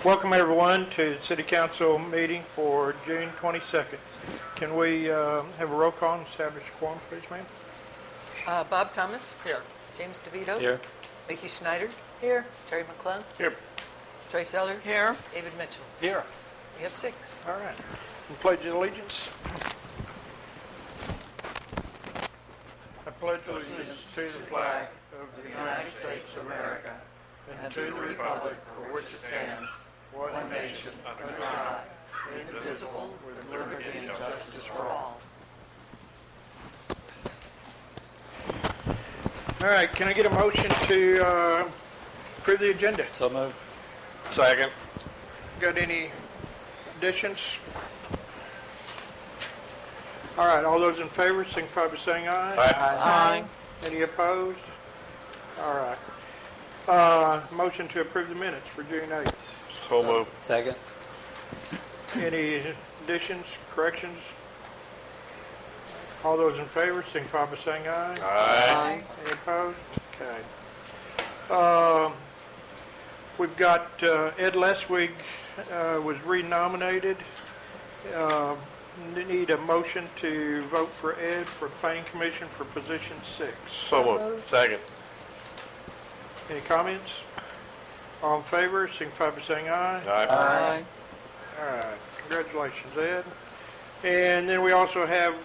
Welcome everyone to the City Council meeting for June 22nd. Can we have a roll call and establish quorum, please, ma'am? Bob Thomas. Here. James DeVito. Here. Mickey Schneider. Here. Terry McClung. Here. Joyce Eller. Here. David Mitchell. Here. We have 6. All right. And pledge allegiance. I pledge allegiance to the flag of the United States of America and to the republic for which it stands, one nation, under God, indivisible, with liberty and justice for all. All right. Can I get a motion to approve the agenda? So moved. Second. Got any additions? All right. All those in favor, signify by saying aye. Aye. Any opposed? All right. Motion to approve the minutes for June 8th. So moved. Second. Any additions, corrections? All those in favor, signify by saying aye. Aye. Any opposed? Okay. We've got Ed Leswig was renominated. Need a motion to vote for Ed for Planning Commission for position 6. So moved. Second. Any comments? All in favor, signify by saying aye. Aye. All right. Congratulations, Ed. And then we also have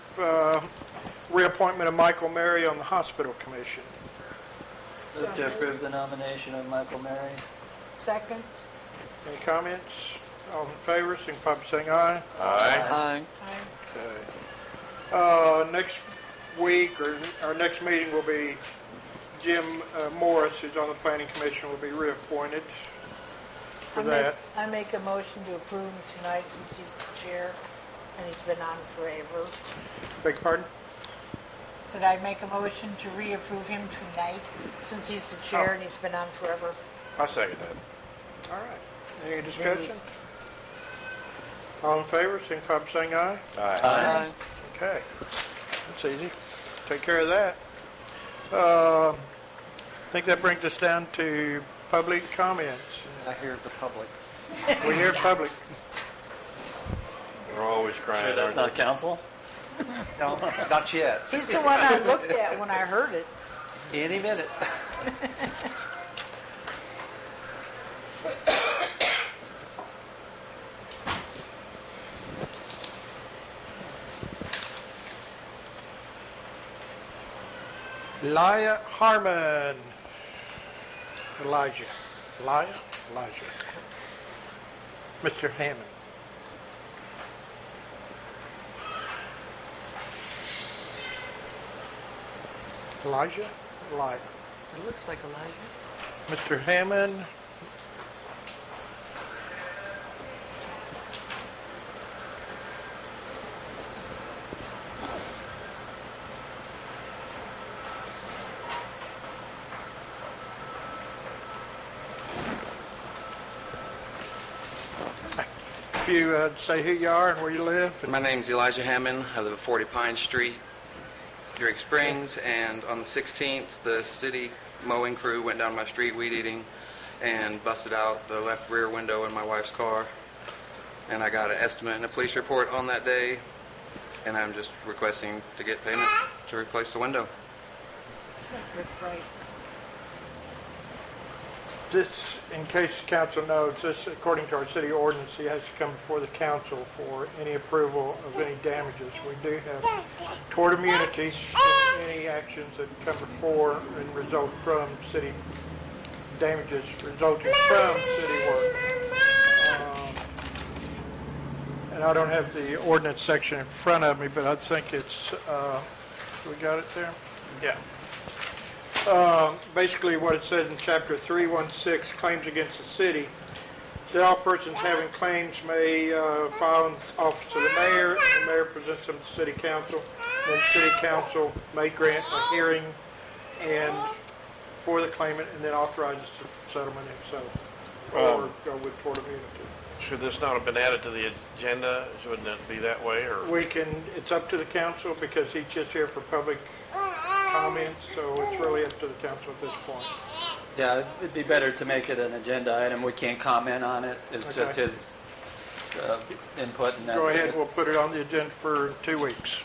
reappointment of Michael Mary on the Hospital Commission. Move to approve the nomination of Michael Mary. Second. Any comments? All in favor, signify by saying aye. Aye. Okay. Next week, or our next meeting will be Jim Morris, who's on the Planning Commission, will be reappointed for that. I make a motion to approve him tonight since he's the chair and he's been on forever. Beg your pardon? Said I make a motion to reapprove him tonight since he's the chair and he's been on forever. I second that. All right. Any discussion? All in favor, signify by saying aye. Aye. Okay. That's easy. Take care of that. I think that brings us down to public comments. I hear the public. We hear public. We're always crying. Sure that's not council? No, not yet. He's the one I looked at when I heard it. Any minute. Elijah Harmon. Elijah. Mr. Hammond. Elijah? It looks like Elijah. Mr. Hammond. If you say who you are and where you live. My name's Elijah Hammond. I live at 40 Pine Street, Drake Springs, and on the 16th, the city mowing crew went down my street weed eating and busted out the left rear window in my wife's car. And I got an estimate and a police report on that day, and I'm just requesting to get payment to replace the window. It's not Rick Bright. This, in case the council knows, this, according to our city ordinance, he has to come before the council for any approval of any damages. We do have tort immunity for any actions that come before and result from city damages resulting from city work. And I don't have the ordinance section in front of me, but I think it's, we got it there? Yeah. Basically what it says in chapter 316, claims against the city, that all persons having claims may file in the office of the mayor, and the mayor presents them to city council, then city council may grant a hearing and for the claimant, and then authorizes the settlement itself, or go with tort immunity. Should this not have been added to the agenda? Shouldn't it be that way? Or We can, it's up to the council because he's just here for public comments, so it's really up to the council at this point. Yeah, it'd be better to make it an agenda item. We can't comment on it. It's just Okay. his input, and that's Go ahead, it. we'll put it on the agenda for 2 weeks.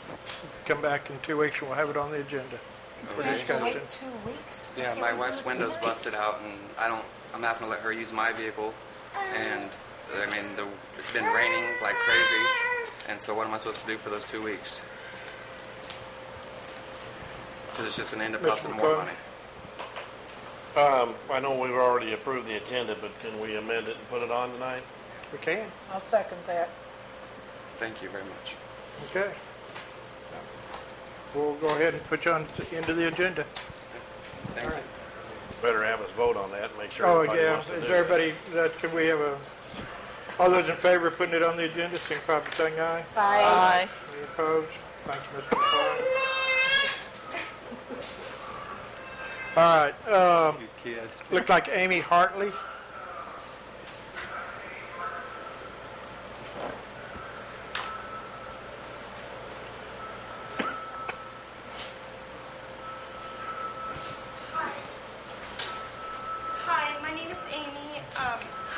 Come back in 2 weeks and we'll have it on the agenda. For We have to discussion. wait 2 weeks? Yeah, Can't my we wife's do it window's tonight? busted out, and I'm having to let her use my vehicle. And I mean, it's been raining like crazy, and so what am I supposed to do for those 2 weeks? Because it's just going to end up Mr. costing more McCoy? money. I know we've already approved the agenda, but can we amend it and put it on tonight? We can, I'll second that. Thank you very much. okay. We'll go ahead and put you on into the agenda. Thank you. Better have us vote on that and make sure Oh, everybody yeah, wants to do is it. everybody, can we have all those in favor of putting it on the agenda, signify by saying aye. Aye. Any opposed? Thanks, Mr. McCoy. All right, You kid. looked like Amy Hartley.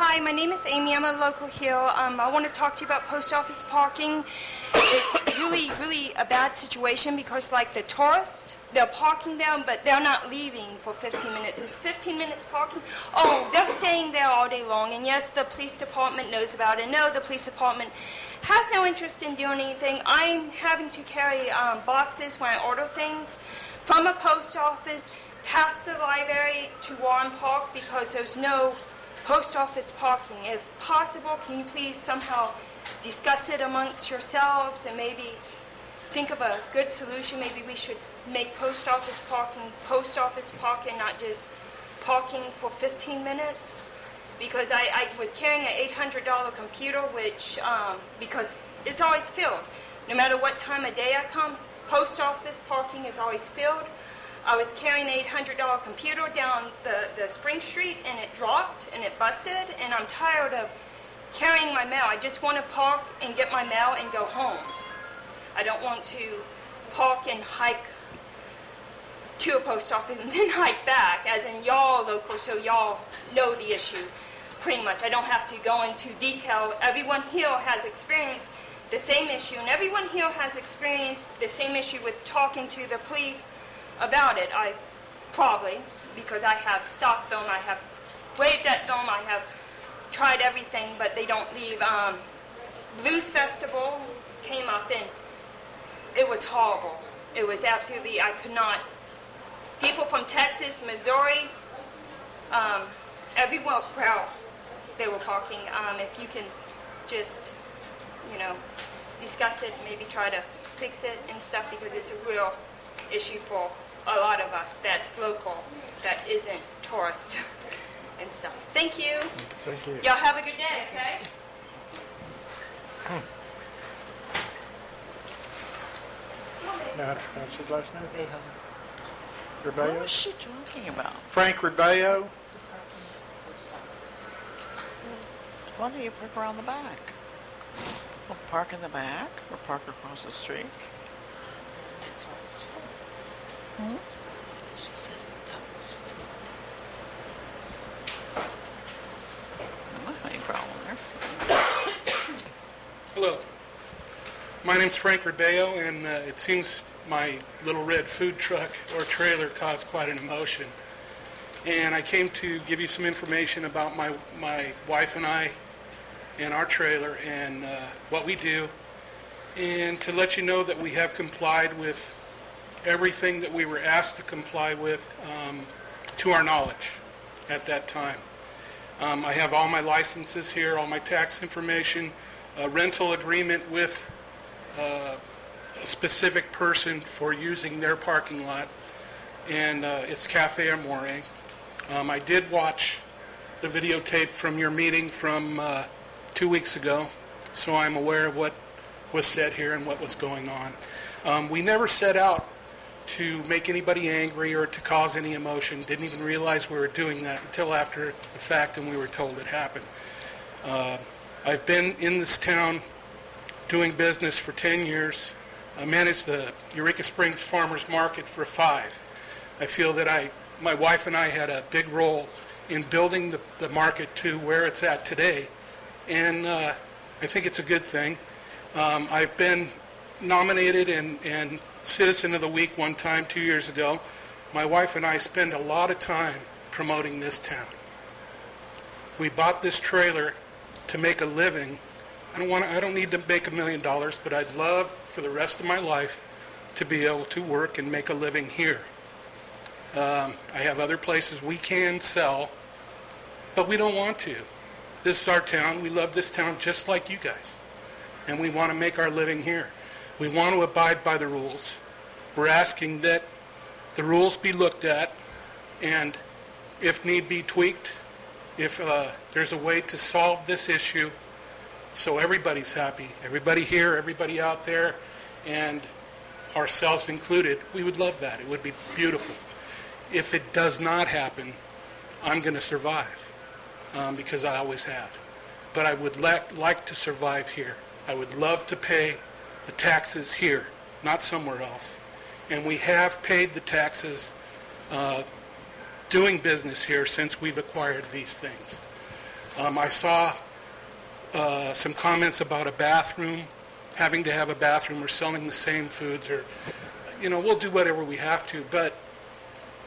Hi, my name is Amy. I'm a local here. I want to talk to you about post office parking. It's really a bad situation because, like, the tourists, they're parking there, but they're not leaving for 15 minutes. It's 15 minutes parking. Oh, they're staying there all day long. And yes, the police department knows about it. No, the police department has no interest in doing anything. I'm having to carry boxes when I order things from a post office past the library to Warren Park because there's no post office parking. If possible, can you please somehow discuss it amongst yourselves and maybe think of a good solution? Maybe we should make post office parking, not just parking for 15 minutes. Because I was carrying an $800 computer, which, because it's always filled. No matter what time of day I come, post office parking is always filled. I was carrying an $800 computer down the Spring Street, and it dropped, and it busted, and I'm tired of carrying my mail. I just want to park and get my mail and go home. I don't want to park and hike to a post office and then hike back, as in y'all local, so y'all know the issue pretty much. I don't have to go into detail. Everyone here has experienced the same issue, and everyone here has experienced the same issue with talking to the police about it. I probably, because I have stopped them, I have waved at them, I have tried everything, but they don't leave. Blues Festival came up, and it was horrible. It was absolutely, I could not. People from Texas, Missouri, everywhere, well, they were parking. If you can just, discuss it, maybe try to fix it and stuff, because it's a real issue for a lot of us that's local, that isn't tourist and stuff. Thank you. Thank you. Y'all have a good day, okay? Now, that's his last name? What Rebello? was she talking about? Frank Rebello? Why don't you park around the back? We'll park in the back or park across the street. She says that was... I don't have any problem there. Hello. My name's Frank Rebello, and it seems my little red food truck or trailer caused quite an emotion. And I came to give you some information about my wife and I and our trailer and what we do, and to let you know that we have complied with everything that we were asked to comply with to our knowledge at that time. I have all my licenses here, all my tax information, a rental agreement with a specific person for using their parking lot, and it's Cafe Amore. I did watch the videotape from your meeting from 2 weeks ago, so I'm aware of what was said here and what was going on. We never set out to make anybody angry or to cause any emotion. Didn't even realize we were doing that until after the fact and we were told it happened. I've been in this town doing business for 10 years. I managed the Eureka Springs Farmers Market for 5. I feel that I my wife and I had a big role in building the market to where it's at today, and I think it's a good thing. I've been nominated and Citizen of the Week one time 2 years ago. My wife and I spend a lot of time promoting this town. We bought this trailer to make a living. I don't need to make $1 million, but I'd love for the rest of my life to be able to work and make a living here. I have other places we can sell, but we don't want to. This is our town. We love this town just like you guys, and we want to make our living here. We want to abide by the rules. We're asking that the rules be looked at and, if need be, tweaked. If there's a way to solve this issue so everybody's happy, everybody here, everybody out there, and ourselves included, we would love that. It would be beautiful. If it does not happen, I'm going to survive because I always have. But I would like to survive here. I would love to pay the taxes here, not somewhere else. And we have paid the taxes doing business here since we've acquired these things. I saw some comments about a bathroom, having to have a bathroom or selling the same foods, or, we'll do whatever we have to. But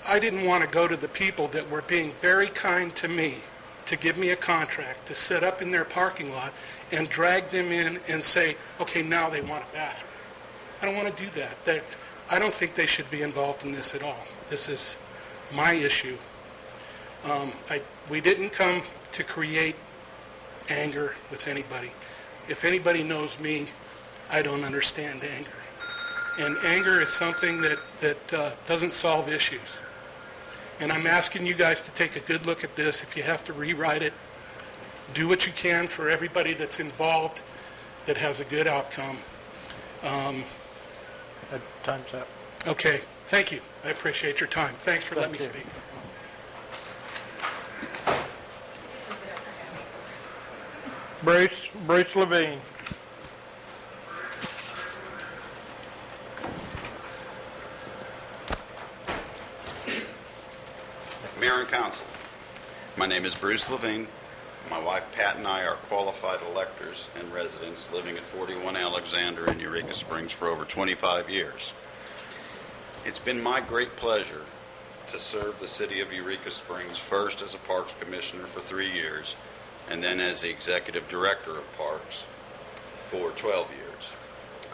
I didn't want to go to the people that were being very kind to me to give me a contract to set up in their parking lot and drag them in and say, okay, now they want a bathroom. I don't want to do that. I don't think they should be involved in this at all. This is my issue. We didn't come to create anger with anybody. If anybody knows me, I don't understand anger. And anger is something that doesn't solve issues. And I'm asking you guys to take a good look at this. If you have to rewrite it, do what you can for everybody that's involved that has a good outcome. Time's up. Okay, thank you. I appreciate your time. Thanks for letting me Thank you. speak. Bruce Levine. Mayor and Council, my name is Bruce Levine. My wife Pat and I are qualified electors and residents living at 41 Alexander in Eureka Springs for over 25 years. It's been my great pleasure to serve the city of Eureka Springs first as a Parks Commissioner for 3 years and then as the Executive Director of Parks for 12 years.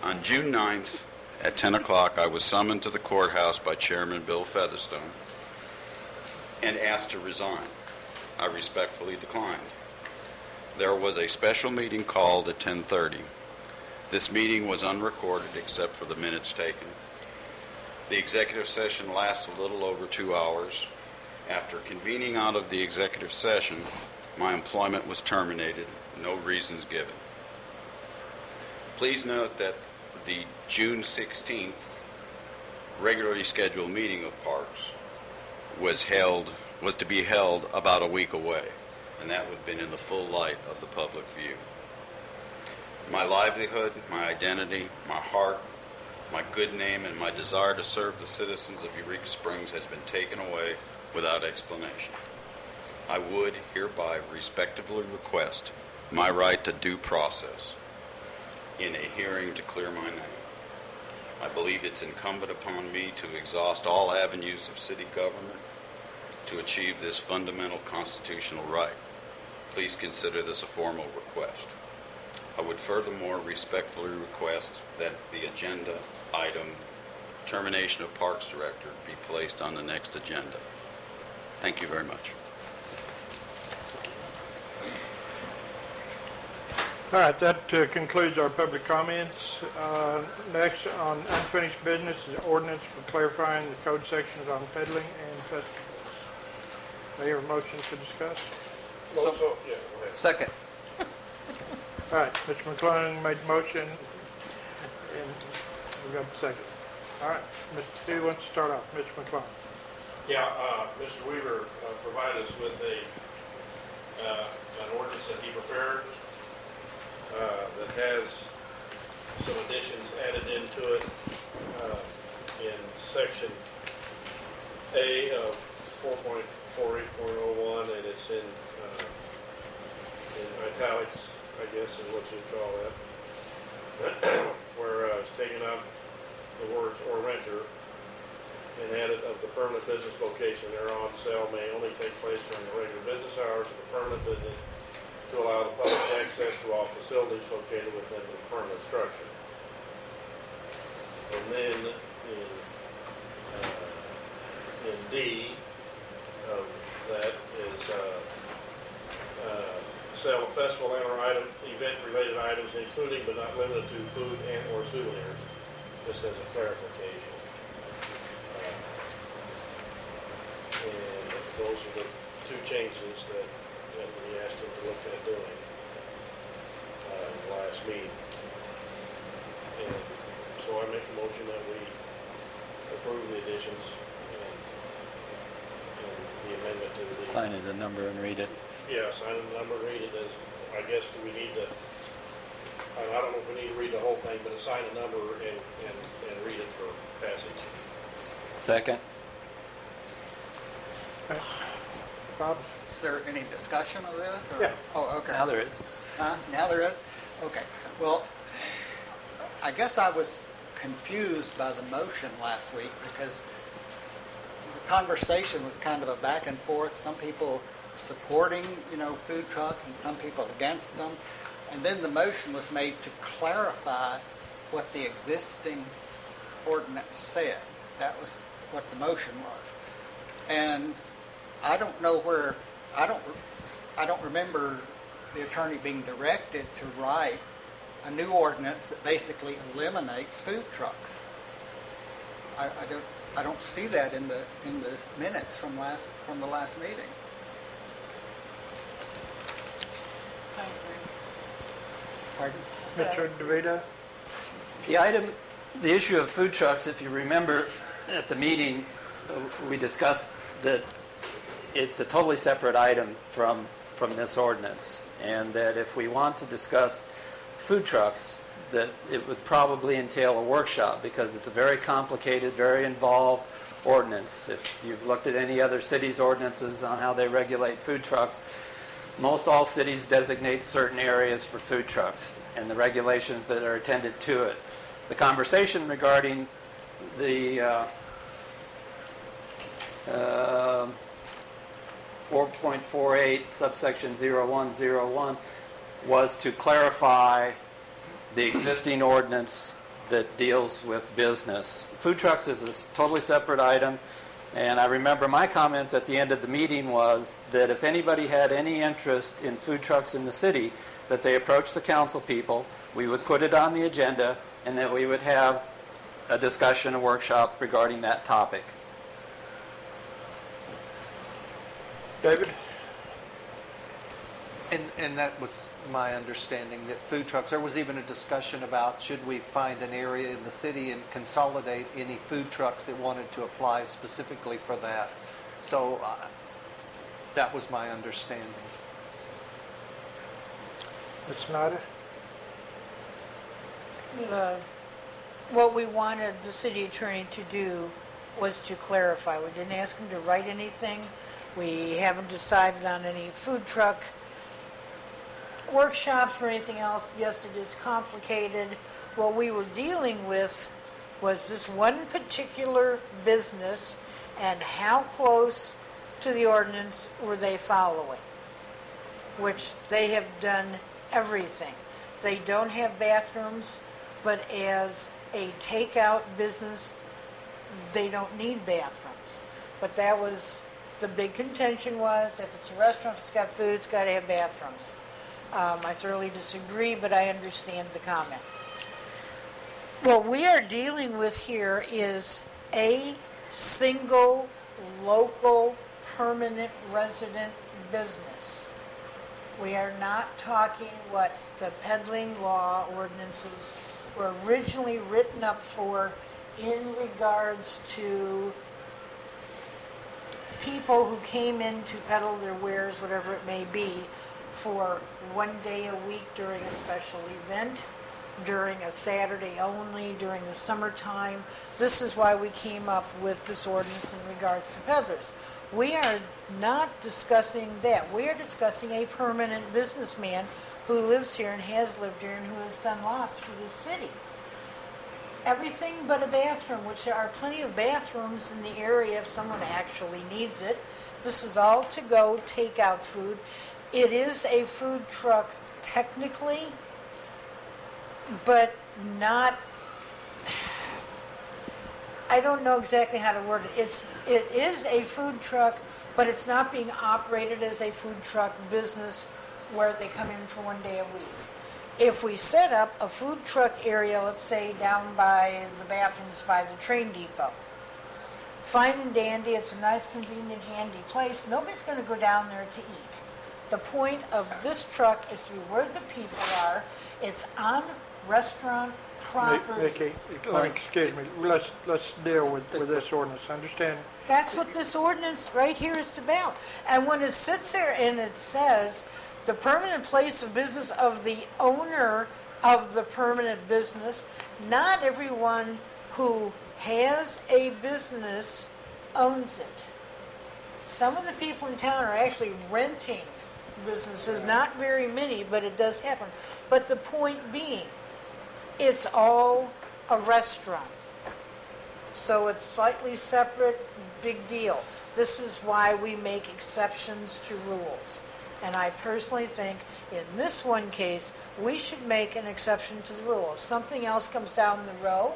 On June 9th at 10 o'clock, I was summoned to the courthouse by Chairman Bill Featherstone and asked to resign. I respectfully declined. There was a special meeting called at 10:30. This meeting was unrecorded except for the minutes taken. The executive session lasted a little over 2 hours. After convening out of the executive session, my employment was terminated, no reasons given. Please note that the June 16th regularly scheduled meeting of Parks was to be held about a week away, and that would have been in the full light of the public view. My livelihood, my identity, my heart, my good name, and my desire to serve the citizens of Eureka Springs has been taken away without explanation. I would hereby respectfully request my right to due process in a hearing to clear my name. I believe it's incumbent upon me to exhaust all avenues of city government to achieve this fundamental constitutional right. Please consider this a formal request. I would furthermore respectfully request that the agenda item, termination of Parks Director, be placed on the next agenda. Thank you very much. All right, that concludes our public comments. Next on unfinished business is ordinance for clarifying the code sections on peddling and festivals. May I hear a motion to discuss? Second. All right, Mr. McClung made the motion, and we got a second. All right, Mr. Steele wants to start off. Mr. McClung. Yeah, Mr. Weaver provided us with an ordinance that he prepared that has some additions added into it in section A of guess is what you'd call that, where it's taking out the words "or renter" and added of the permanent business location thereon sale may only take place during the regular business hours of the permanent business to allow the public access to all facilities located within the permanent structure. And then in D of that is sale of festival and/or event-related items, including but not limited to food and/or souvenirs, just as a clarification. And those are the two changes that we asked him to look at doing in the last meeting. And so I make a motion that we approve the additions and the amendment to the... Sign it, the number, and read it. Yeah, sign the number, read it as, I guess, do we need to, I don't know if we need to read the whole thing, but assign a number and read it for passage. Second. Bob? Is there any discussion of this? Or? Yeah. Oh, okay. Now there is. Now there is? Okay. Well, I guess I was confused by the motion last week because the conversation was kind of a back and forth. Some people supporting, food trucks and some people against them. And then the motion was made to clarify what the existing ordinance said. That was what the motion was. And I don't know where, I don't remember the attorney being directed to write a new ordinance that basically eliminates food trucks. I don't see that in the minutes from the last meeting. I agree. Pardon? Mr. DeVito? The issue of food trucks, if you remember at the meeting, we discussed that it's a totally separate item from this ordinance, and that if we want to discuss food trucks, that it would probably entail a workshop because it's a very complicated, very involved ordinance. If you've looked at any other cities' ordinances on how they regulate food trucks, most all cities designate certain areas for food trucks and the regulations that are attended to it. The conversation regarding the 4.48 subsection 0101 was to clarify the existing ordinance that deals with business. Food trucks is a totally separate item, and I remember my comments at the end of the meeting was that if anybody had any interest in food trucks in the city, that they approach the council people, we would put it on the agenda, and that we would have a discussion, a workshop regarding that topic. David? And that was my understanding, that food trucks, there was even a discussion about should we find an area in the city and consolidate any food trucks that wanted to apply specifically for that. So that was my understanding. Ms. Snyder? What we wanted the city attorney to do was to clarify. We didn't ask him to write anything. We haven't decided on any food truck workshops or anything else. Yes, it is complicated. What we were dealing with was this one particular business and how close to the ordinance were they following, which they have done everything. They don't have bathrooms, but as a takeout business, they don't need bathrooms. But that was the big contention was if it's a restaurant, if it's got food, it's got to have bathrooms. I thoroughly disagree, but I understand the comment. What we are dealing with here is a single local permanent resident business. We are not talking what the peddling law ordinances were originally written up for in regards to people who came in to peddle their wares, whatever it may be, for one day a week during a special event, during a Saturday only, during the summertime. This is why we came up with this ordinance in regards to peddlers. We are not discussing that. We are discussing a permanent businessman who lives here and has lived here and who has done lots for the city. Everything but a bathroom, which there are plenty of bathrooms in the area if someone actually needs it. This is all to-go takeout food. It is a food truck technically, but not, I don't know exactly how to word it. It is a food truck, but it's not being operated as a food truck business where they come in for one day a week. If we set up a food truck area, let's say down by the bathrooms by the train depot, fine and dandy, it's a nice, convenient, handy place. Nobody's going to go down there to eat. The point of this truck is to be where the people are. It's on restaurant property. Vicki, excuse me, let's deal with this ordinance. Understand? That's what this ordinance right here is about. And when it sits there and it says the permanent place of business of the owner of the permanent business, not everyone who has a business owns it. Some of the people in town are actually renting businesses, not very many, but it does happen. But the point being, it's all a restaurant. So it's slightly separate, big deal. This is why we make exceptions to rules. And I personally think in this one case, we should make an exception to the rule. If something else comes down the row,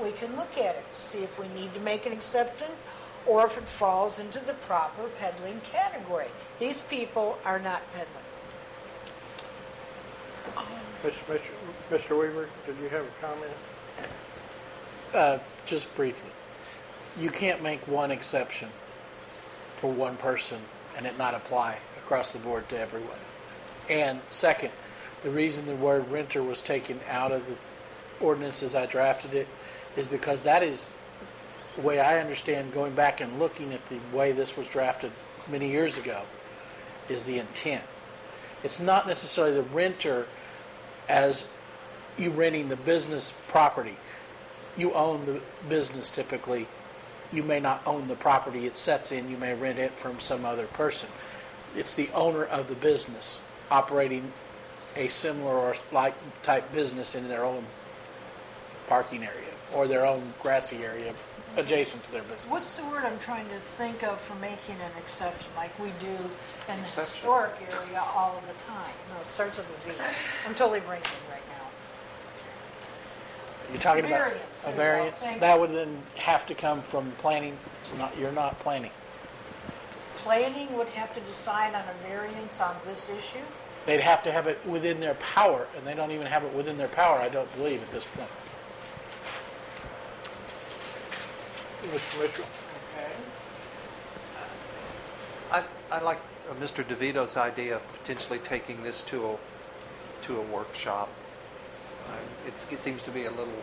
we can look at it to see if we need to make an exception or if it falls into the proper peddling category. These people are not peddling. Mr. Weaver, did you have a comment? Just briefly, you can't make one exception for one person and it not apply across the board to everyone. And second, the reason the word renter was taken out of the ordinance as I drafted it is because that is the way I understand, going back and looking at the way this was drafted many years ago, is the intent. It's not necessarily the renter as you renting the business property. You own the business typically. You may not own the property it sets in. You may rent it from some other person. It's the owner of the business operating a similar or like type business in their own parking area or their own grassy area adjacent to their business. What's the word I'm trying to think of for making an exception, like we do in the historic area all of the time? No, it starts with a V. I'm totally blanking right now. You're talking Variance, about a there you go. variance? Thank That you. would then have to come from planning. It's not, you're not planning. Planning would have to decide on a variance on this issue? They'd have to have it within their power, and they don't even have it within their power, I don't believe, at this point. Mr. Mitchell? Okay. I like Mr. DeVito's idea of potentially taking this to a workshop. It seems to be a little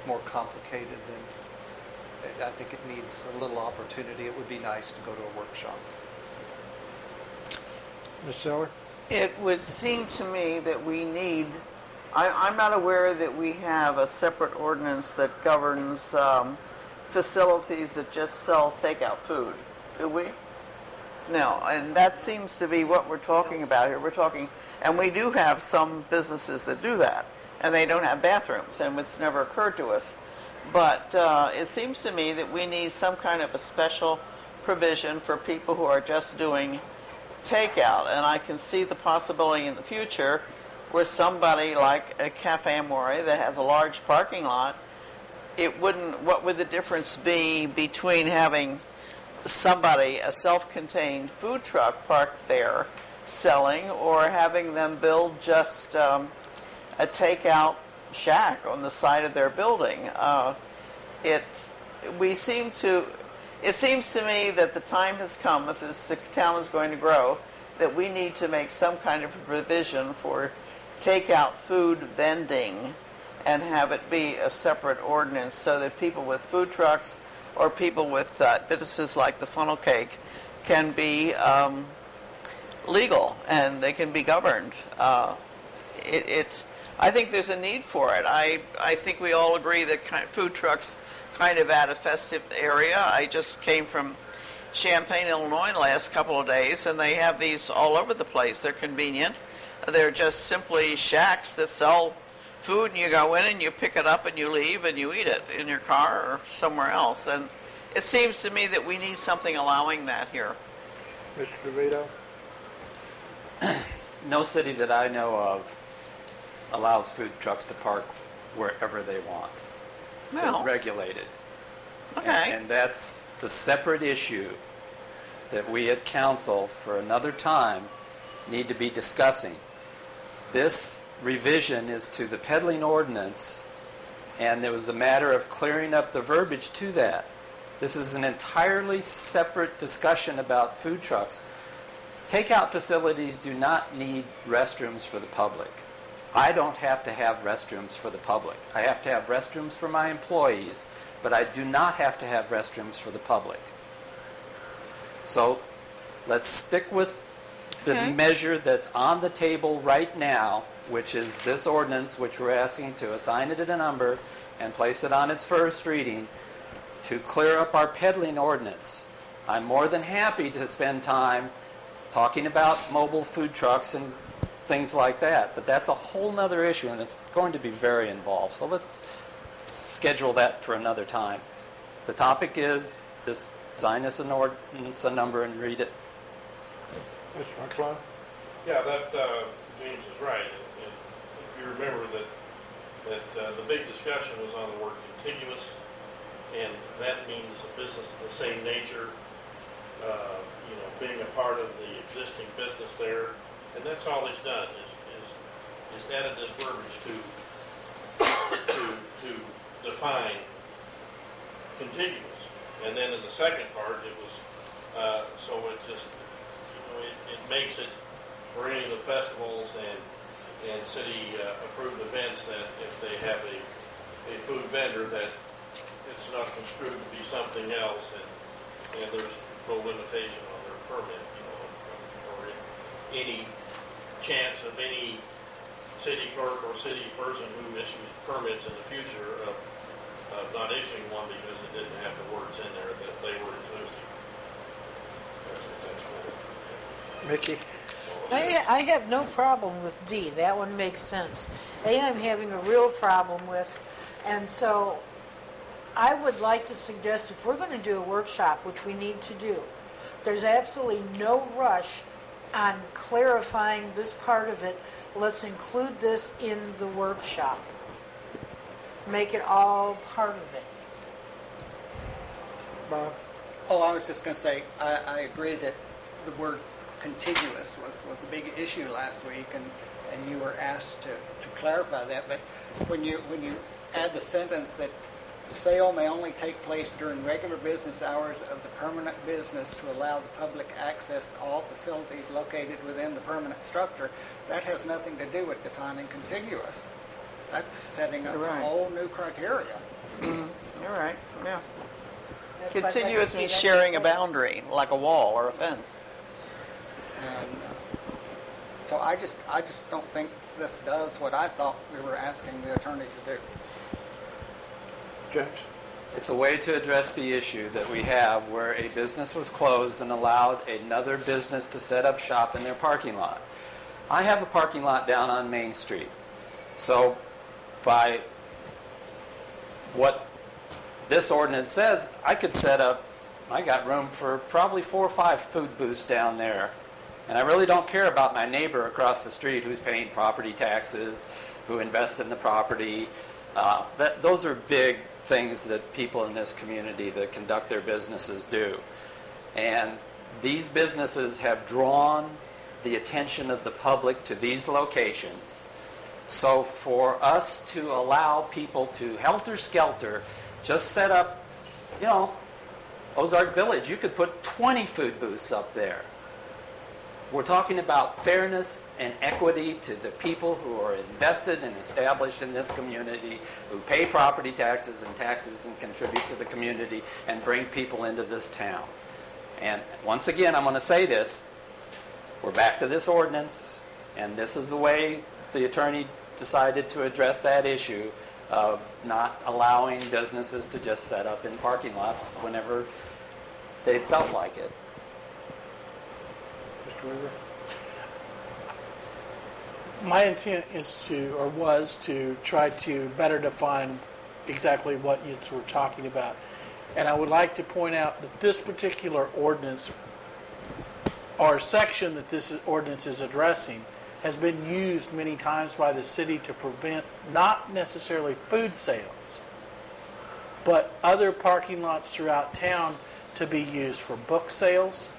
more complicated than, I think it needs a little opportunity. It would be nice to go to a workshop. Ms. Seller? It would seem to me that we need, I'm not aware that we have a separate ordinance that governs facilities that just sell takeout food, do we? No, and that seems to be what we're talking about here. We're talking, and we do have some businesses that do that, and they don't have bathrooms, and it's never occurred to us. But it seems to me that we need some kind of a special provision for people who are just doing takeout, and I can see the possibility in the future where somebody like a Cafe Amore that has a large parking lot, what would the difference be between having somebody, a self-contained food truck parked there selling, or having them build just a takeout shack on the side of their building? It seems to me that the time has come, if the town is going to grow, that we need to make some kind of provision for takeout food vending and have it be a separate ordinance so that people with food trucks or people with businesses like the funnel cake can be legal and they can be governed. I think there's a need for it. I think we all agree that food trucks kind of add a festive area. I just came from Champaign, Illinois the last couple of days, and they have these all over the place. They're convenient. They're just simply shacks that sell food, and you go in and you pick it up and you leave and you eat it in your car or somewhere else. And it seems to me that we need something allowing that here. Mr. DeVito? No city that I know of allows food trucks to park wherever they want. Well, It's regulated. okay. And that's the separate issue that we at council for another time need to be discussing. This revision is to the peddling ordinance, and it was a matter of clearing up the verbiage to that. This is an entirely separate discussion about food trucks. Takeout facilities do not need restrooms for the public. I don't have to have restrooms for the public. I have to have restrooms for my employees, but I do not have to have restrooms for the public. So let's stick with the measure that's on the table right now, which is this ordinance, which we're asking to assign it a number and place it on its first reading to clear up our peddling ordinance. I'm more than happy to spend time talking about mobile food trucks and things like that, but that's a whole nother issue, and it's going to be very involved. So let's schedule that for another time. The topic is just sign us an ordinance, a number, and read it. Mr. McClung? Yeah, that James is right. And if you remember that the big discussion was on the word contiguous, and that means a business of the same nature, being a part of the existing business there, and that's all he's done is added this verbiage to define contiguous, and then in the second part it was so it just it makes it for any of the festivals and city approved events that if they have a food vendor that it's not construed to be something else, and there's no limitation on their permit, or any chance of any city clerk or city person who issues permits in the future of not issuing one because it didn't have the words in there that they were inclusive. That's what that's for. Mickey? I have no problem with D. That one makes sense. A, I'm having a real problem with, and so I would like to suggest if we're going to do a workshop, which we need to do, there's absolutely no rush on clarifying this part of it. Let's include this in the workshop. Make it all part of it. Bob? Oh, I was just going to say, I agree that the word contiguous was a big issue last week, and you were asked to clarify that. But when you add the sentence that sale may only take place during regular business hours of the permanent business to allow the public access to all facilities located within the permanent structure, that has nothing to do with defining contiguous. That's setting up a whole new criteria. Mm-hmm. You're right, yeah. That's what I'd like to Contiguous see. means That's sharing a important. boundary, like a wall or a fence. And so I just don't think this does what I thought we were asking the attorney to do. James? It's a way to address the issue that we have where a business was closed and allowed another business to set up shop in their parking lot. I have a parking lot down on Main Street. So by what this ordinance says, I could set up, I got room for probably 4 or 5 food booths down there. And I really don't care about my neighbor across the street who's paying property taxes, who invests in the property. Those are big things that people in this community that conduct their businesses do. And these businesses have drawn the attention of the public to these locations. So for us to allow people to helter-skelter, just set up, Ozark Village, you could put 20 food booths up there. We're talking about fairness and equity to the people who are invested and established in this community, who pay property taxes and contribute to the community and bring people into this town. And once again, I'm going to say this. We're back to this ordinance, and this is the way the attorney decided to address that issue of not allowing businesses to just set up in parking lots whenever they felt like it. Mr. Weaver? My intent is to, or was to, try to better define exactly what we're talking about. And I would like to point out that this particular ordinance, or section that this ordinance is addressing, has been used many times by the city to prevent not necessarily food sales, but other parking lots throughout town to be used for book sales,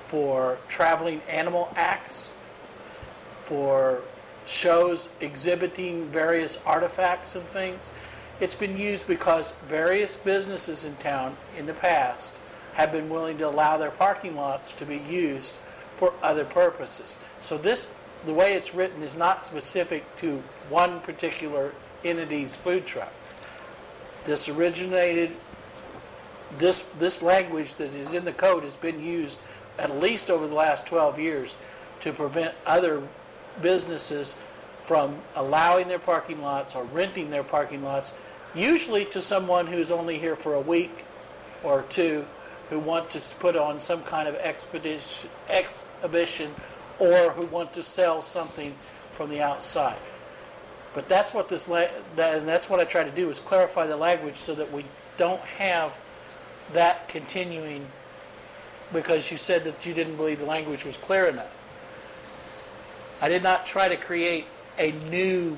for traveling animal acts, for shows exhibiting various artifacts and things. It's been used because various businesses in town in the past have been willing to allow their parking lots to be used for other purposes. So this, the way it's written, is not specific to one particular entity's food truck. This originated, this language that is in the code has been used at least over the last 12 years to prevent other businesses from allowing their parking lots or renting their parking lots, usually to someone who's only here for a week or two, who want to put on some kind of exhibition, or who want to sell something from the outside. But that's what and that's what I try to do, is clarify the language so that we don't have that continuing, because you said that you didn't believe the language was clear enough. I did not try to create a new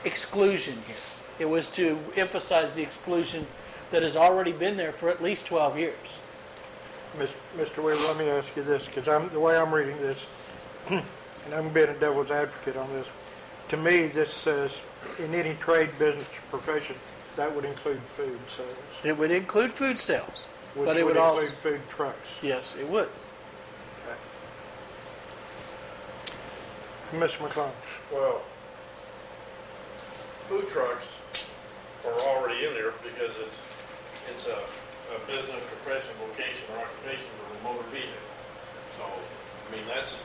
exclusion here. It was to emphasize the exclusion that has already been there for at least 12 years. Mr. Weaver, let me ask you this, because the way I'm reading this, and I'm being a devil's advocate on this, to me this says in any trade, business, or profession, that would include food sales. It would include food sales, Which but it would would also include food trucks. Yes, it would. Mr. McClung. Well, food trucks are already in there because it's a business, profession, vocation, or occupation for a motor vehicle. So, I mean, that's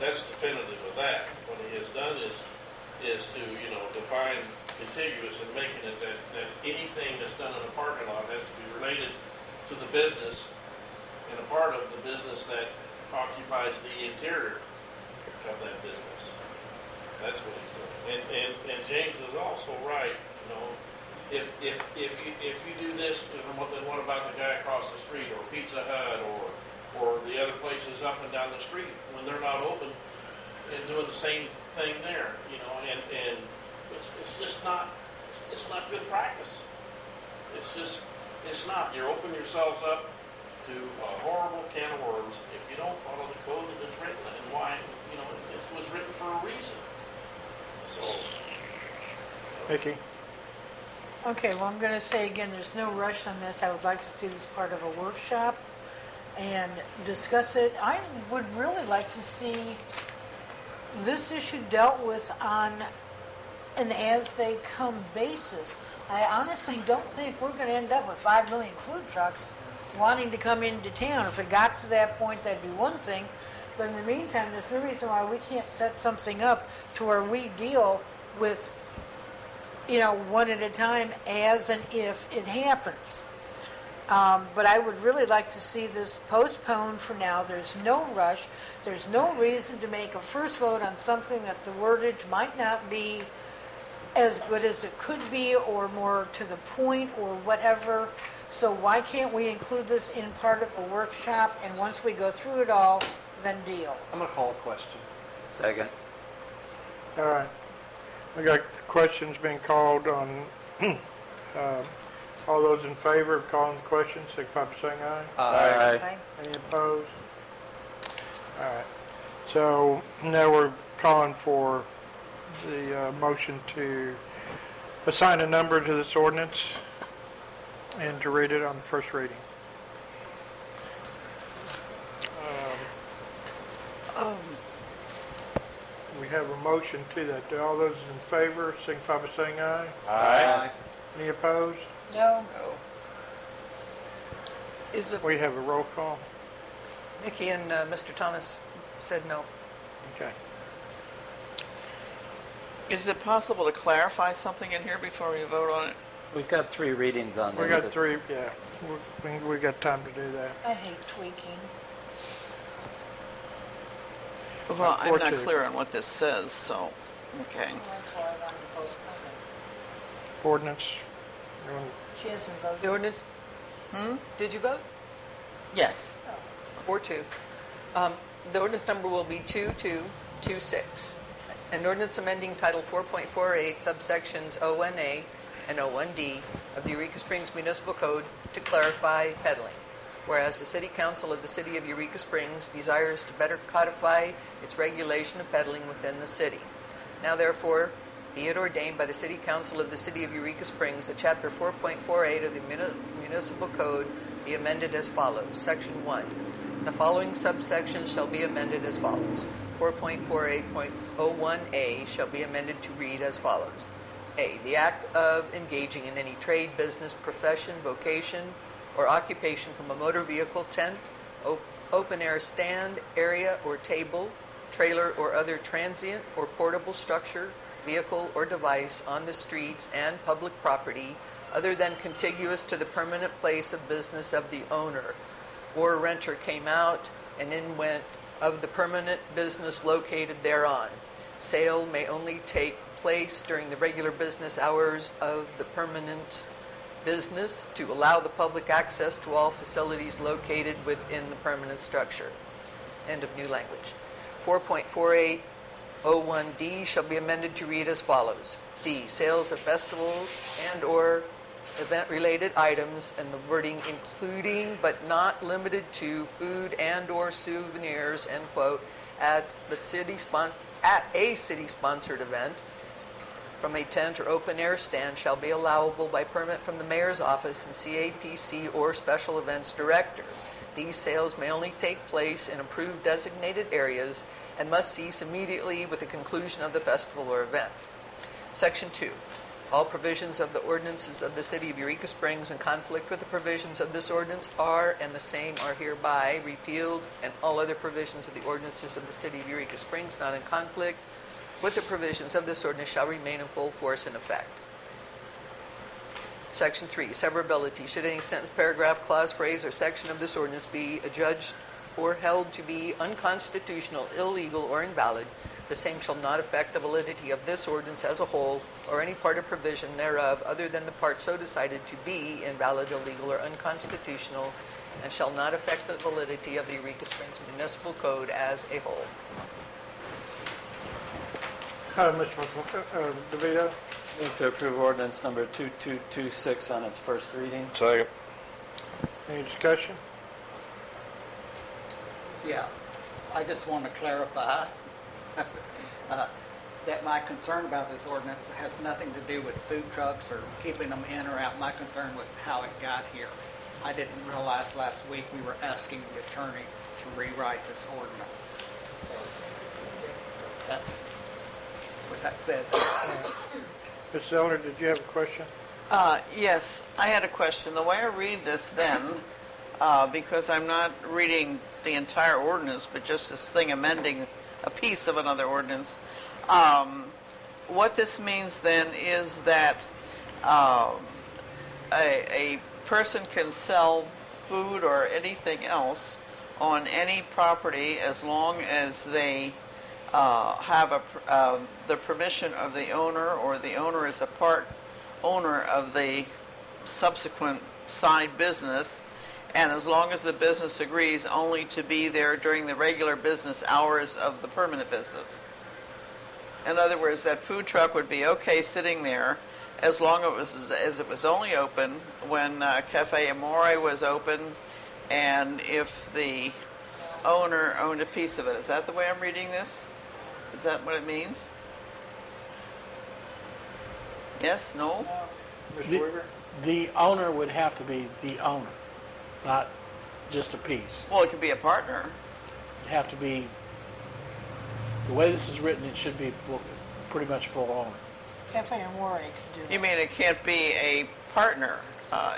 definitive of that. What he has done is to, define contiguous and making it that anything that's done in a parking lot has to be related to the business and a part of the business that occupies the interior of that business. That's what he's doing. And James is also right. If you do this, then what about the guy across the street, or Pizza Hut, or the other places up and down the street when they're not open and doing the same thing there? And it's just not good practice. It's not. You're opening yourselves up to a horrible can of worms if you don't follow the code that's written, and why it was written for a reason. So, Mickey. Okay, well, I'm going to say again, there's no rush on this. I would like to see this part of a workshop and discuss it. I would really like to see this issue dealt with on an as-they-come basis. I honestly don't think we're going to end up with 5 million food trucks wanting to come into town. If it got to that point, that'd be one thing. But in the meantime, there's no reason why we can't set something up to where we deal with one at a time as and if it happens. But I would really like to see this postponed for now. There's no rush. There's no reason to make a first vote on something that the wordage might not be as good as it could be, or more to the point, or whatever. So why can't we include this in part of a workshop, and once we go through it all, then deal? I'm going to call a question. Second. All right. We got questions being called on. All those in favor of calling the question, signify by saying aye. Aye. Okay? Any opposed? All right. So now we're calling for the motion to assign a number to this ordinance and to read it on the first reading. We have a motion to that. Do all those in favor signify by saying aye. Aye. Any opposed? No. We have a roll call. Mickey and Mr. Thomas said no. Okay. Is it possible to clarify something in here before we vote on it? We've got 3 readings on this. We got 3, yeah. We got time to do that. I hate tweaking. Well, I'm not Unfortunately. clear on what this says, so, okay. That's why I wanted to postpone it. Ordinance. Everyone- She hasn't voted. The ordinance, did you vote? Yes. 4-2. The ordinance number will be 2226. An ordinance amending Title 4.48 subsections O1A and O1D of the Eureka Springs Municipal Code to clarify peddling. Whereas the City Council of the City of Eureka Springs desires to better codify its regulation of peddling within the city. Now therefore, be it ordained by the City Council of the City of Eureka Springs that Chapter 4.48 of the Municipal Code be amended as follows. Section 1. The following subsections shall be amended as follows. 4.48.01A shall be amended to read as follows. A. The act of engaging in any trade, business, profession, vocation, or occupation from a motor vehicle, tent, open-air stand, area or table, trailer or other transient or portable structure, vehicle or device on the streets and public property other than contiguous to the permanent place of business of the owner or renter came out and in went of the permanent business located thereon. Sale may only take place during the regular business hours of the permanent business to allow the public access to all facilities located within the permanent structure. End of new language. 4.4801D shall be amended to read as follows. D. Sales of festival and or event-related items, and the wording including but not limited to food and or souvenirs, end quote, at a city-sponsored event from a tent or open-air stand shall be allowable by permit from the mayor's office and CAPC or special events director. These sales may only take place in approved designated areas and must cease immediately with the conclusion of the festival or event. Section 2. All provisions of the ordinances of the City of Eureka Springs in conflict with the provisions of this ordinance are and the same are hereby repealed, and all other provisions of the ordinances of the City of Eureka Springs not in conflict with the provisions of this ordinance shall remain in full force and effect. Section 3. Severability. Should any sentence, paragraph, clause, phrase, or section of this ordinance be adjudged or held to be unconstitutional, illegal, or invalid, the same shall not affect the validity of this ordinance as a whole or any part or provision thereof other than the part so decided to be invalid, illegal, or unconstitutional, and shall not affect the validity of the Eureka Springs Municipal Code as a whole. Mr. DeVito? Move to approve ordinance number 2226 on its first reading. Second. Any discussion? Yeah, I just want to clarify that my concern about this ordinance has nothing to do with food trucks or keeping them in or out. My concern was how it got here. I didn't realize last week we were asking the attorney to rewrite this ordinance. So that's with that said. Ms. Zeller, did you have a question? Yes, I had a question. The way I read this then, because I'm not reading the entire ordinance, but just this thing amending a piece of another ordinance, what this means then is that a person can sell food or anything else on any property as long as they have the permission of the owner, or the owner is a part owner of the subsequent side business, and as long as the business agrees only to be there during the regular business hours of the permanent business. In other words, that food truck would be okay sitting there as long as it was only open when Cafe Amore was open, and if the owner owned a piece of it. Is that the way I'm reading this? Is that what it means? Yes? No? Ms. Weaver? The owner would have to be the owner, not just a piece. Well, it could be a partner. It'd have to be, the way this is written, it should be pretty much full owner. Cafe Amore could do that. You mean it can't be a partner?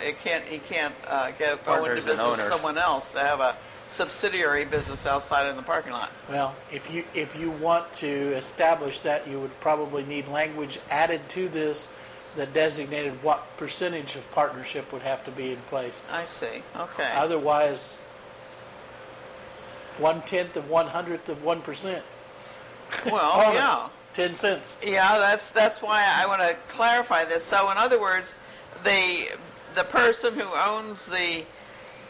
He can't go into Partner's an business owner. with someone else to have a subsidiary business outside in the parking lot. Well, if you want to establish that, you would probably need language added to this that designated what percentage of partnership would have to be in place. I see. Okay. Otherwise, 1/10 of 1/100th of 1% Well, yeah. 10 cents. Yeah, that's why I want to clarify this. So in other words, the person who owns the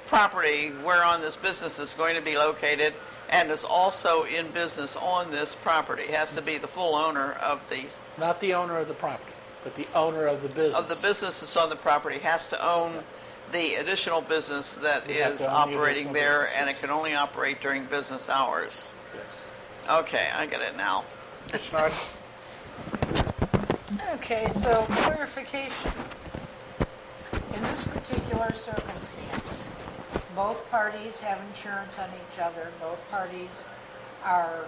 property whereon this business is going to be located and is also in business on this property has to be the full owner of the Not the owner of the property, but the owner of the business. that's on the property has to own the additional business that You have is to own the operating additional there, business. and it can only operate during business hours. Yes. Okay, I get it now. It's not, Okay, so clarification. In this particular circumstance, both parties have insurance on each other. Both parties are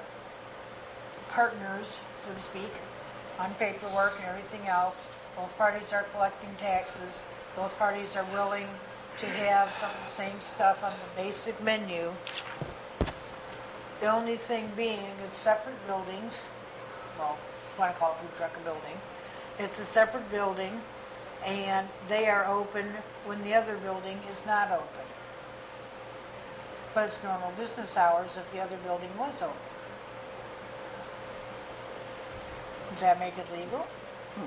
partners, so to speak, on paperwork and everything else. Both parties are collecting taxes. Both parties are willing to have some of the same stuff on the basic menu. The only thing being, it's separate buildings. Well, if you want to call it food truck a building. It's a separate building, and they are open when the other building is not open. But it's normal business hours if the other building was open. Does that make it legal?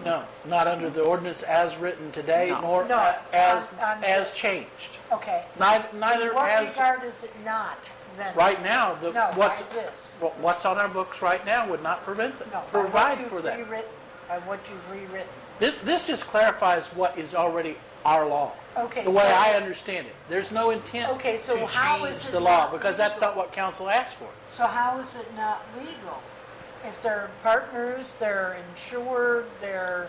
No, not under the ordinance as written today, No. nor No, as on as this. changed. Okay. Neither In what as regard is it not then? right now. No, What's by this. what's on our books right now would not prevent that. No, Provide by for what that. you've rewritten. By what you've rewritten. This just clarifies what is already our law. Okay, The way so- I understand it, there's no intent Okay, so to how change is it the law not because that's legal? not what council asked for. So how is it not legal? If they're partners, they're insured, they're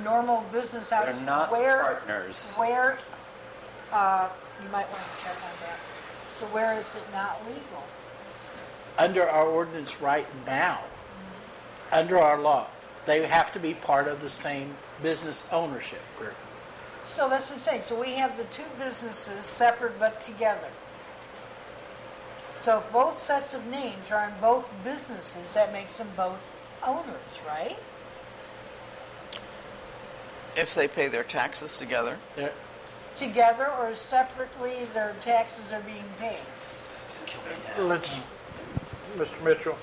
normal business hours. They're not where, partners. Where, you might want to check on that. So where is it not legal? Under our ordinance right now, under our law, they have to be part of the same business ownership group. So that's what I'm saying. So we have the two businesses separate but together. So if both sets of names are on both businesses, that makes them both owners, right? If they pay their taxes together. They're- Together or separately, their taxes are being paid. let's, Mr. Mitchell,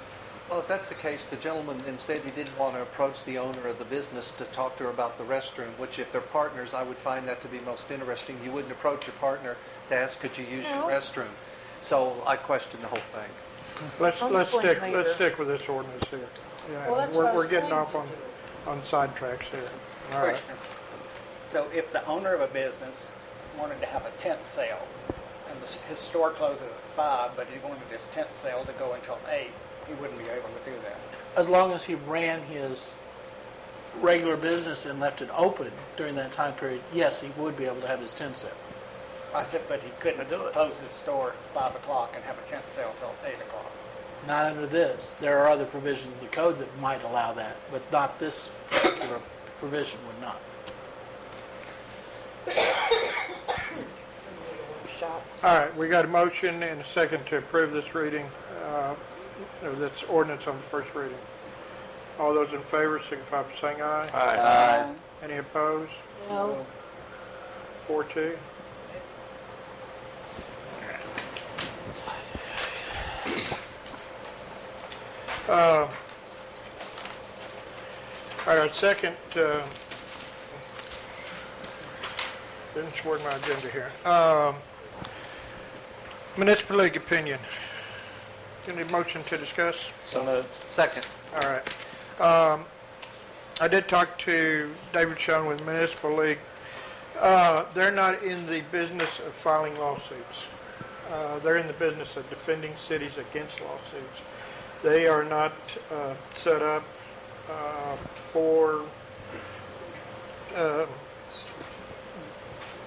Well, if that's the case, the gentleman instead he didn't want to approach the owner of the business to talk to her about the restroom, which if they're partners, I would find that to be most interesting. You wouldn't approach your partner to ask, could you use your restroom? So I question the whole thing. let's explain stick later. with this ordinance here. Yeah, Well, that's what I we're was getting trying off to on sidetracks here. All right. Question. So if the owner of a business wanted to have a tent sale, and his store closes at 5, but he wanted his tent sale to go until 8, he wouldn't be able to do that. As long as he ran his regular business and left it open during that time period, yes, he would be able to have his tent sale. I said, but he couldn't close his store at 5 o'clock and have a tent sale till 8 o'clock. Not under this. There are other provisions of the code that might allow that, but not this particular provision would not. All right, we got a motion and a second to approve this reading, this ordinance on the first reading. All those in favor signify by saying aye. Aye. Any opposed? No. 4-2. All right, our second, didn't sort my agenda here. Municipal League opinion. Any motion to discuss? So moved. Second. All right. I did talk to David Schoen with Municipal League. They're not in the business of filing lawsuits. They're in the business of defending cities against lawsuits. They are not set up for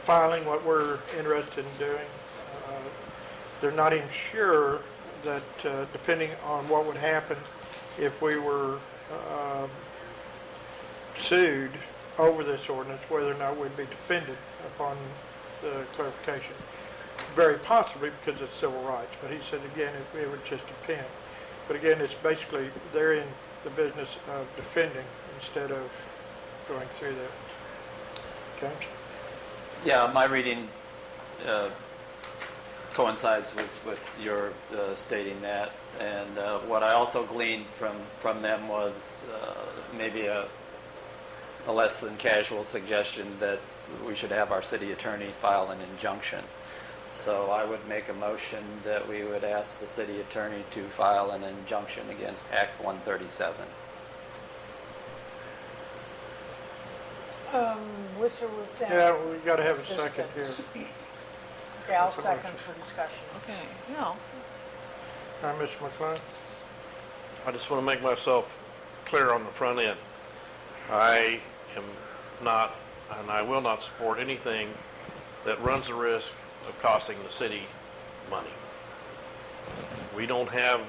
filing what we're interested in doing. They're not even sure that depending on what would happen if we were sued over this ordinance, whether or not we'd be defended upon the clarification. Very possibly because it's civil rights, but he said again it would just depend. But again, it's basically they're in the business of defending instead of going through that. Okay? Yeah, my reading coincides with your stating that. And what I also gleaned from them was maybe a less than casual suggestion that we should have our city attorney file an injunction. So I would make a motion that we would ask the city attorney to file an injunction against Act 137. With or without? Yeah, we got to have a second here. Okay, I'll That's a second motion. for discussion. Okay, yeah. All right, Mr. McClung? I just want to make myself clear on the front end. I am not, and I will not support anything that runs the risk of costing the city money. We don't have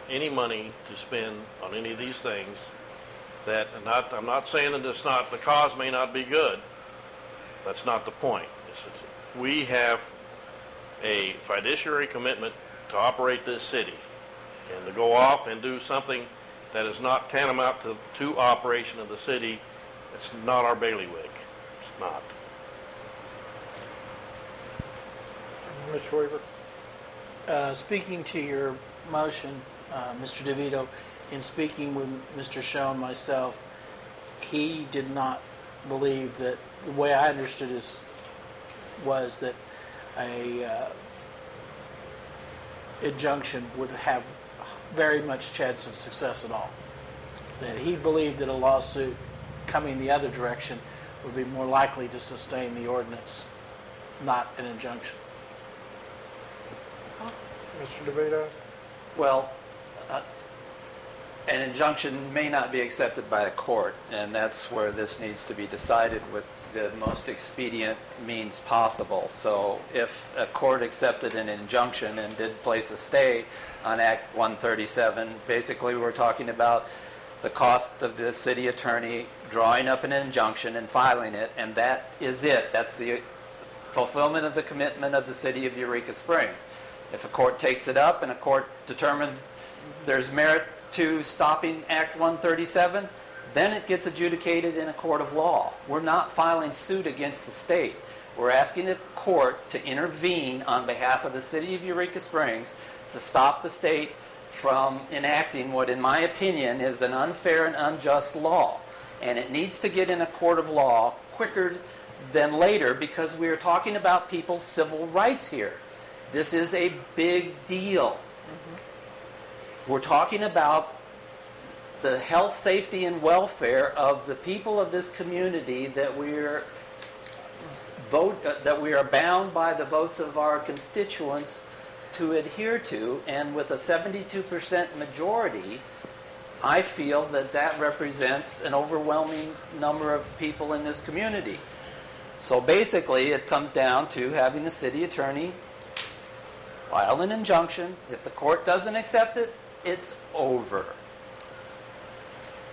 any money to spend on any of these things. I'm not saying that the cause may not be good. That's not the point. We have a fiduciary commitment to operate this city, and to go off and do something that is not tantamount to operation of the city, it's not our bailiwick. It's not. Mr. Weaver? Speaking to your motion, Mr. DeVito, in speaking with Mr. Shaw and myself, he did not believe that, the way I understood was that a injunction would have very much chance of success at all. That he believed that a lawsuit coming the other direction would be more likely to sustain the ordinance, not an injunction. Mr. DeVito? Well, an injunction may not be accepted by a court, and that's where this needs to be decided with the most expedient means possible. So if a court accepted an injunction and did place a stay on Act 137, basically we're talking about the cost of the city attorney drawing up an injunction and filing it, and that is it. That's the fulfillment of the commitment of the city of Eureka Springs. If a court takes it up and a court determines there's merit to stopping Act 137, then it gets adjudicated in a court of law. We're not filing suit against the state. We're asking the court to intervene on behalf of the city of Eureka Springs to stop the state from enacting what, in my opinion, is an unfair and unjust law. And it needs to get in a court of law quicker than later, because we are talking about people's civil rights here. This is a big deal. We're talking about the health, safety, and welfare of the people of this community that we are bound by the votes of our constituents to adhere to, and with a 72% majority, I feel that represents an overwhelming number of people in this community. So basically, it comes down to having the city attorney file an injunction. If the court doesn't accept it, it's over.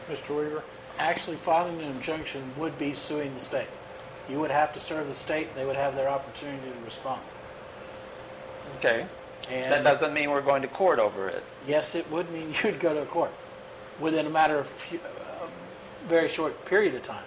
Mr. Weaver? Actually, filing an injunction would be suing the state. You would have to serve the state. They would have their opportunity to respond. Okay. And that doesn't mean we're going to court over it. yes, it would mean you'd go to a court within a matter of very short period of time.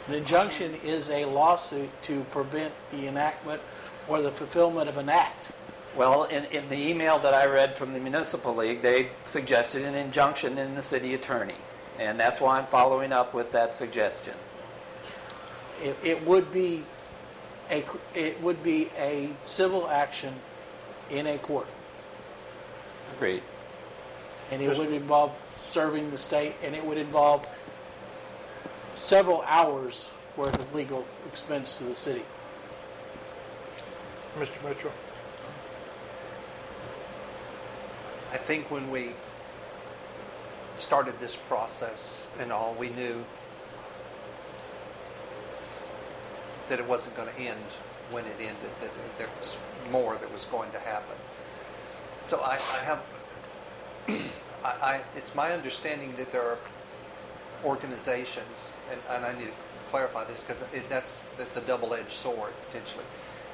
An injunction is a lawsuit to prevent the enactment or the fulfillment of an act. Well, in the email that I read from the Municipal League, they suggested an injunction in the city attorney. And that's why I'm following up with that suggestion. It would be a civil action in a court. Agreed. And it would involve serving the state, and it would involve several hours worth of legal expense to the city. Mr. Mitchell? I think when we started this process and all, we knew that it wasn't going to end when it ended, that there was more that was going to happen. So I have, it's my understanding that there are organizations, and I need to clarify this because that's a double-edged sword potentially,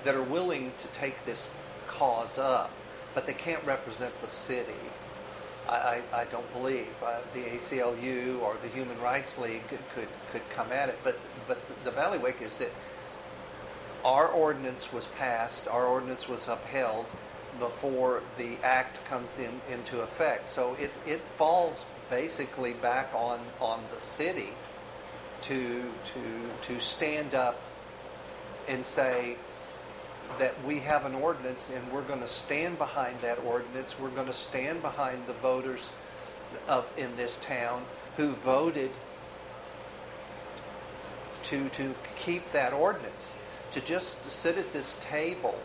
that are willing to take this cause up, but they can't represent the city. I don't believe the ACLU or the Human Rights League could come at it, but the Valley Wake is that our ordinance was passed, our ordinance was upheld before the act comes into effect. So it falls basically back on the city to stand up and say that we have an ordinance and we're going to stand behind that ordinance. We're going to stand behind the voters in this town who voted to keep that ordinance. To just sit at this table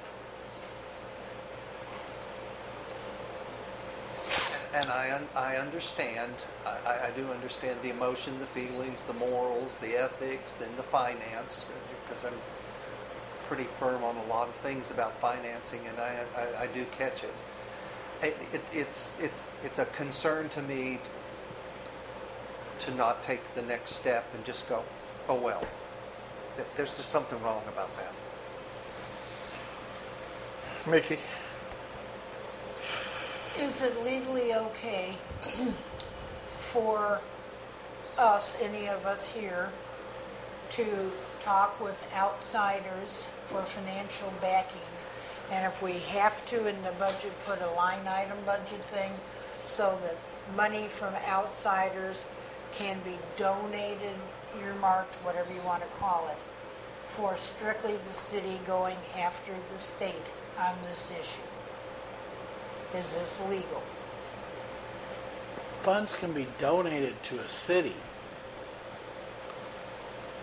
and I understand, I do understand the emotion, the feelings, the morals, the ethics, and the finance, because I'm pretty firm on a lot of things about financing, and I do catch it. It's a concern to me to not take the next step and just go, oh well. There's just something wrong about that. Mickey? Is it legally okay for us, any of us here, to talk with outsiders for financial backing? And if we have to in the budget, put a line item budget thing so that money from outsiders can be donated, earmarked, whatever you want to call it, for strictly the city going after the state on this issue. Is this legal? Funds can be donated to a city.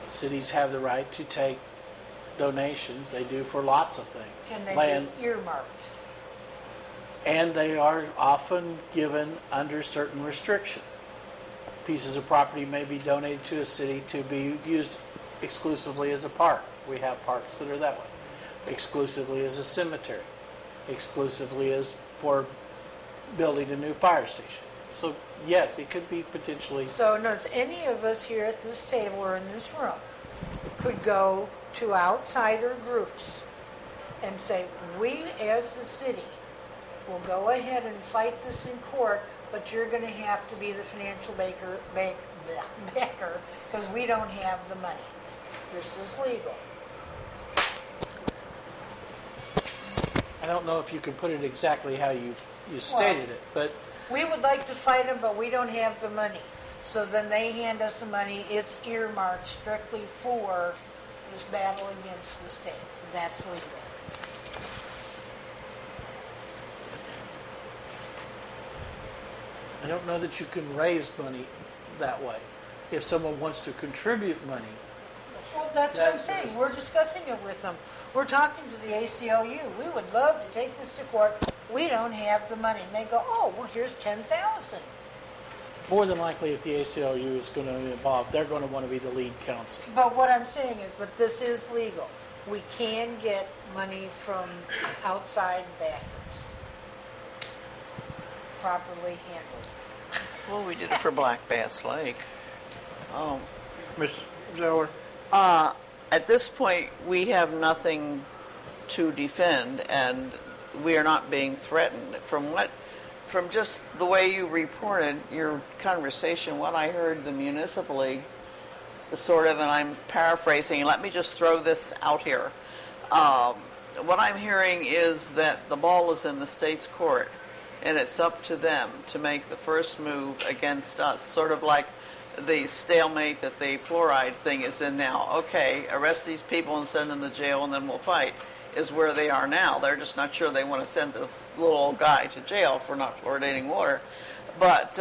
Cities have the right to take donations. They do for lots of things. Can they be earmarked? And they are often given under certain restriction. Pieces of property may be donated to a city to be used exclusively as a park. We have parks that are that way. Exclusively as a cemetery. Exclusively as for building a new fire station. So yes, it could be potentially. So notice, any of us here at this table or in this room could go to outsider groups and say, we as the city will go ahead and fight this in court, but you're going to have to be the financial backer because we don't have the money. This is legal. I don't know if you can put it exactly how you stated it, but we would like to fight them, but we don't have the money. So then they hand us the money. It's earmarked strictly for this battle against the state. That's legal. I don't know that you can raise money that way. If someone wants to contribute money, well, that's what I'm saying. We're discussing it with them. We're talking to the ACLU. We would love to take this to court. We don't have the money. And they go, oh, well, here's $10,000. more than likely if the ACLU is going to be involved, they're going to want to be the lead counsel. But what I'm saying is, but this is legal. We can get money from outside backers, properly handled. Well, we did it for Black Bass Lake. Ms. Zeller? At this point, we have nothing to defend, and we are not being threatened. From just the way you reported your conversation, what I heard the Municipal League, sort of, and I'm paraphrasing, let me just throw this out here. What I'm hearing is that the ball is in the state's court, and it's up to them to make the first move against us, sort of like the stalemate that the fluoride thing is in now. Okay, arrest these people and send them to jail, and then we'll fight, is where they are now. They're just not sure they want to send this little old guy to jail for not fluoridating water. But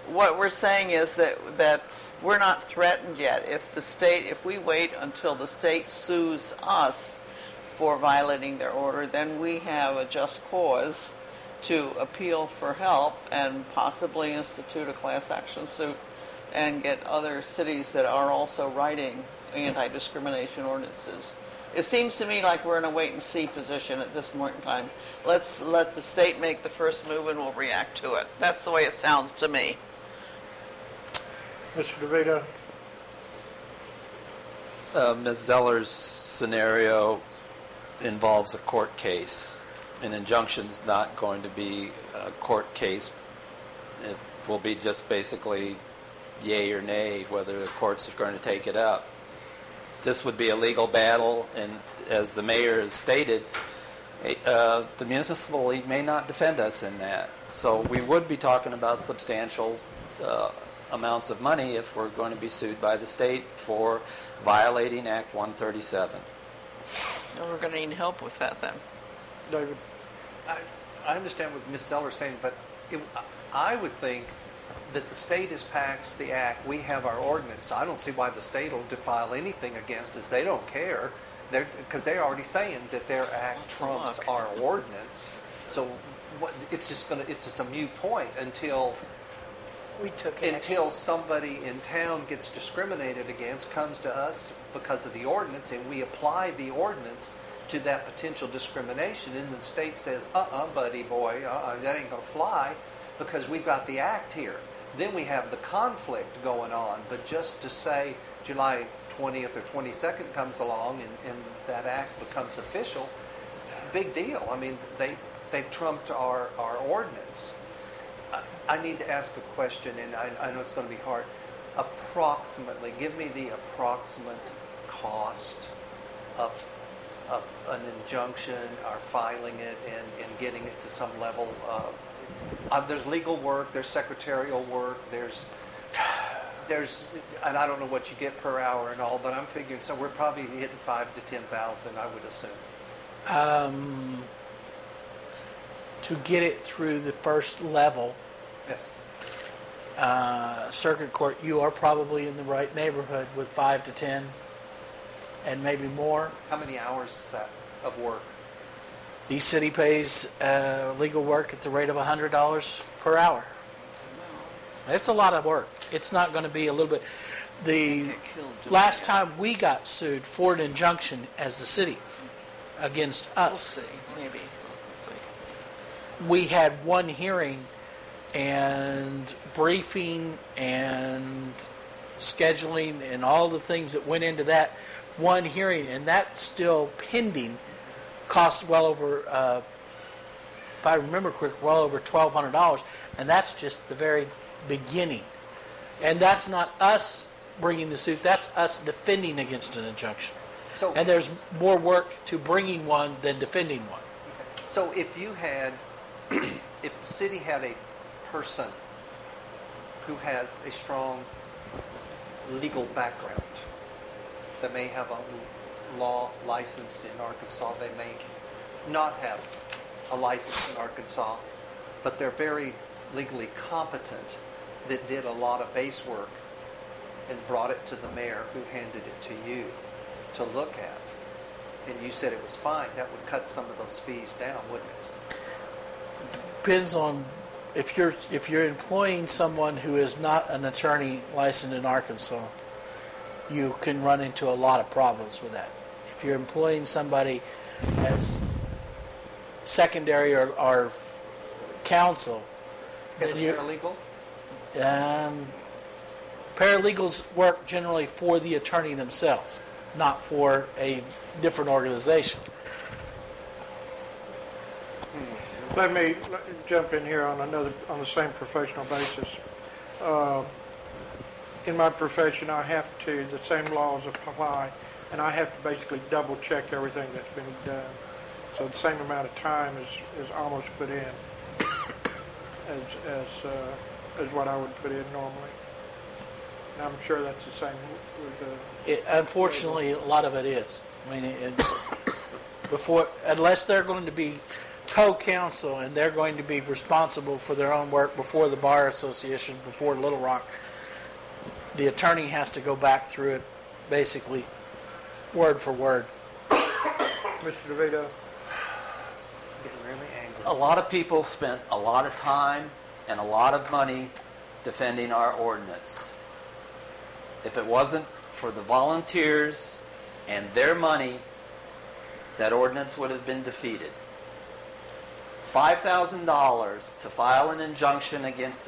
what we're saying is that we're not threatened yet. If we wait until the state sues us for violating their order, then we have a just cause to appeal for help and possibly institute a class action suit and get other cities that are also writing anti-discrimination ordinances. It seems to me like we're in a wait-and-see position at this point in time. Let's let the state make the first move and we'll react to it. That's the way it sounds to me. Mr. DeVito? Ms. Zeller's scenario involves a court case. An injunction's not going to be a court case. It will be just basically yay or nay whether the courts are going to take it up. this would be a legal battle, and as the mayor has stated, the Municipal League may not defend us in that. So we would be talking about substantial amounts of money if we're going to be sued by the state for violating Act 137. So we're going to need help with that then. David? I understand what Ms. Zeller's saying, but I would think that the state has passed the act. We have our ordinance. I don't see why the state will file anything against us. They don't care, because they're already saying that their act trumps our ordinance. So it's just a moot point until somebody in town gets discriminated against, comes to us because of the ordinance, and we apply the ordinance to that potential discrimination, and the state says, buddy boy, that ain't going to fly because we've got the act here. Then we have the conflict going on. But just to say July 20th or 22nd comes along and that act becomes official, big deal. I mean, they've trumped our ordinance. I need to ask a question, and I know it's going to be hard. Approximately, give me the approximate cost of an injunction or filing it and getting it to some level. There's legal work, there's secretarial work, there's, and I don't know what you get per hour and all, but I'm figuring, so we're probably hitting 5,000 to 10,000, I would assume. To get it through the first level, Yes. circuit court, you are probably in the right neighborhood with 5 to 10, and maybe more. How many hours is that of work? The city pays legal work at the rate of $100 per hour. It's a lot of work. It's not going to be a little bit. The last time we got sued for an injunction as the city against us, We'll see, maybe. we had one hearing and briefing and scheduling and all the things that went into that one hearing, and that's still pending. Cost well over, if I remember correctly, well over $1,200, and that's just the very beginning. And that's not us bringing the suit, that's us defending against an injunction. So, And there's more work to bringing one than defending one. so if you had, if the city had a person who has a strong legal background, that may have a law license in Arkansas, they may not have a license in Arkansas, but they're very legally competent, that did a lot of base work and brought it to the mayor, who handed it to you to look at, and you said it was fine, that would cut some of those fees down, wouldn't it? Depends on if you're employing someone who is not an attorney licensed in Arkansas, you can run into a lot of problems with that. If you're employing somebody as secondary or counsel, Is then it you're, paralegal? paralegals work generally for the attorney themselves, not for a different organization. Let me jump in here on the same professional basis. In my profession, I have to, the same laws apply, and I have to basically double check everything that's been done. So the same amount of time is almost put in as what I would put in normally. And I'm sure that's the same with Unfortunately, a lot of it is. I mean, unless they're going to be co-counsel and they're going to be responsible for their own work before the Bar Association, before Little Rock, the attorney has to go back through it basically word for word. Mr. DeVito. A lot of people spent a lot of time and a lot of money defending our ordinance. If it wasn't for the volunteers and their money, that ordinance would have been defeated. $5,000 to file an injunction against